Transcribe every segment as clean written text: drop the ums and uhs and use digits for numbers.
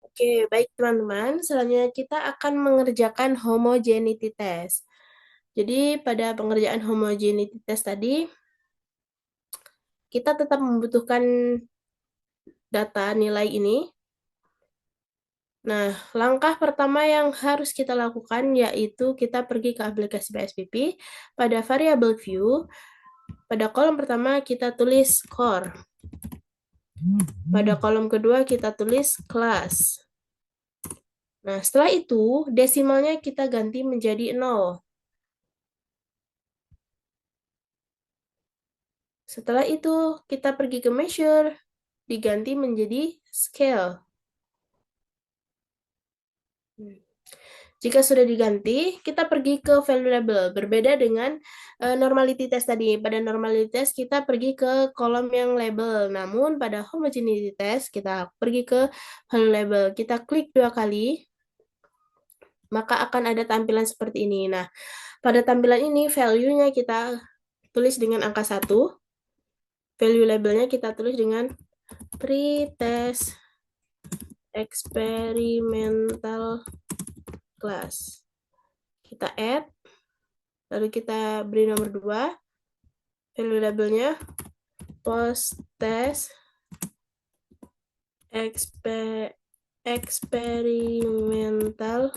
Oke, baik teman-teman. Selanjutnya kita akan mengerjakan homogeneity test. Jadi pada pengerjaan homogeneity test tadi, kita tetap membutuhkan data nilai ini. Nah, langkah pertama yang harus kita lakukan yaitu kita pergi ke aplikasi PSPP. Pada variable view, pada kolom pertama kita tulis score. Pada kolom kedua kita tulis class. Nah, setelah itu desimalnya kita ganti menjadi 0. Setelah itu kita pergi ke measure, diganti menjadi scale. Jika sudah diganti, kita pergi ke value label. Berbeda dengan normality test tadi. Pada normality test kita pergi ke kolom yang label. Namun pada homogeneity test kita pergi ke value label. Kita klik 2 kali, maka akan ada tampilan seperti ini. Nah, pada tampilan ini value-nya kita tulis dengan angka 1. Value labelnya kita tulis dengan pretest experimental class. Kita add, lalu kita beri nomor 2, value labelnya post test experimental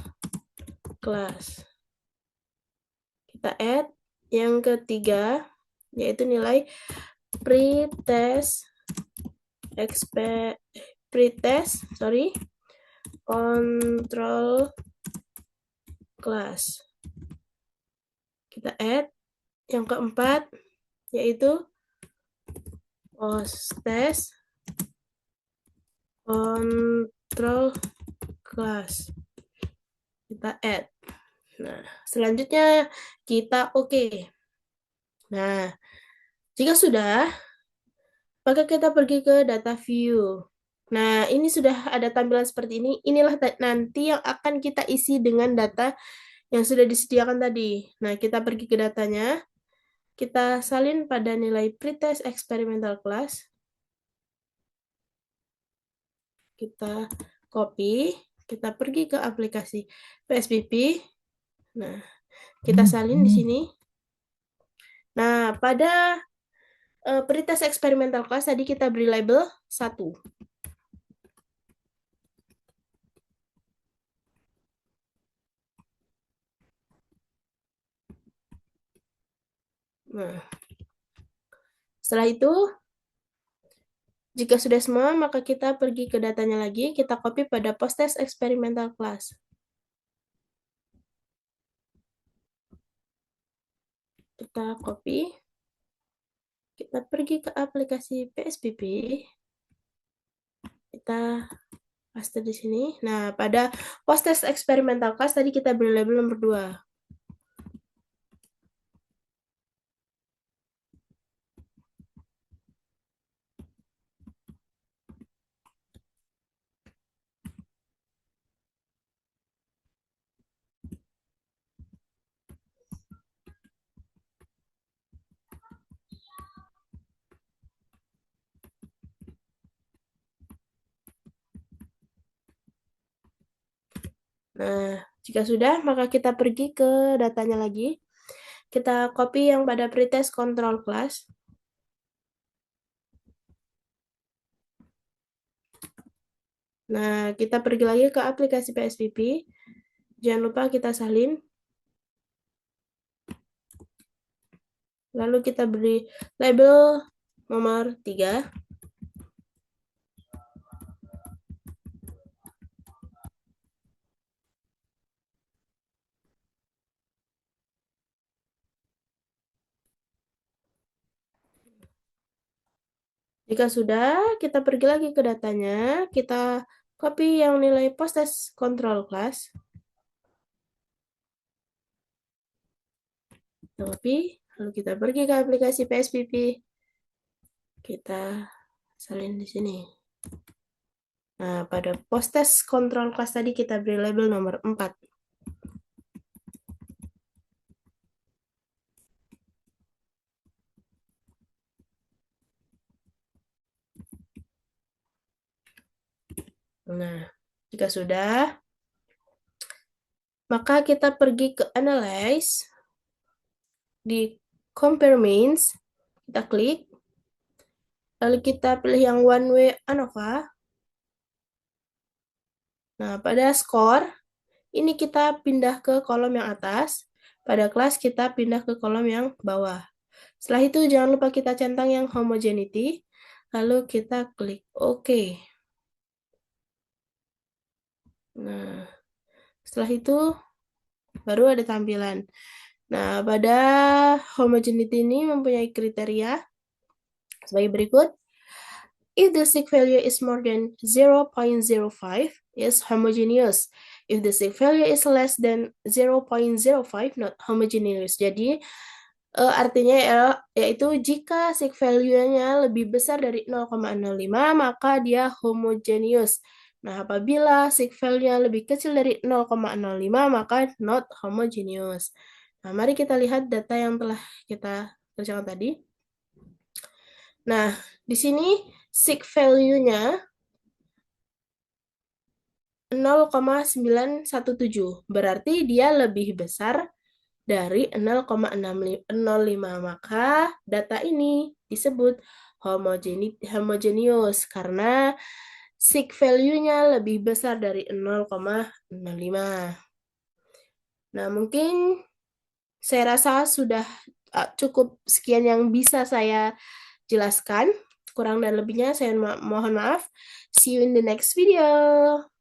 class. Kita add yang ketiga, yaitu nilai pretest control class. Kita add yang keempat, yaitu post test control class. Kita add. Nah, selanjutnya kita oke. Nah, jika sudah, maka kita pergi ke data view. Nah, ini sudah ada tampilan seperti ini. Inilah nanti yang akan kita isi dengan data yang sudah disediakan tadi. Nah, kita pergi ke datanya. Kita salin pada nilai pretest experimental class. Kita copy. Kita pergi ke aplikasi PSPP. Nah, kita salin di sini. Nah, pada pretest experimental class tadi kita beri label 1. Nah, setelah itu, jika sudah semua, maka kita pergi ke datanya lagi, kita copy pada post test experimental class. Kita copy, kita pergi ke aplikasi PSPP, kita paste di sini. Nah, pada post test experimental class tadi kita beri label nomor 2. Nah, jika sudah, maka kita pergi ke datanya lagi. Kita copy yang pada pretest control class. Nah, kita pergi lagi ke aplikasi PSPP. Jangan lupa kita salin. Lalu kita beri label nomor 3. Jika sudah, kita pergi lagi ke datanya, kita copy yang nilai post test control class. Kita copy, lalu kita pergi ke aplikasi PSPP. Kita salin di sini. Nah, pada post test control class tadi kita beri label nomor 4. Nah, Jika sudah, maka kita pergi ke Analyze, di Compare Means, kita klik, lalu kita pilih yang One Way ANOVA. Nah, pada Score, ini kita pindah ke kolom yang atas, pada Class kita pindah ke kolom yang bawah. Setelah itu, jangan lupa kita centang yang Homogeneity, lalu kita klik OK. Nah, setelah itu, baru ada tampilan. Nah, pada homogeneity ini mempunyai kriteria sebagai berikut. If the sig value is more than 0.05, is homogeneous. If the sig value is less than 0.05, not homogeneous. Jadi, artinya yaitu jika sig value-nya lebih besar dari 0,05, maka dia homogeneous. Nah, apabila sig value-nya lebih kecil dari 0,05, maka not homogeneous. Nah, mari kita lihat data yang telah kita kerjakan tadi. Nah, di sini sig value-nya 0,917. Berarti dia lebih besar dari 0,605. Maka data ini disebut homogeneous karena sig value-nya lebih besar dari 0,65. Nah, mungkin saya rasa sudah cukup sekian yang bisa saya jelaskan. Kurang dan lebihnya saya mohon maaf. See you in the next video.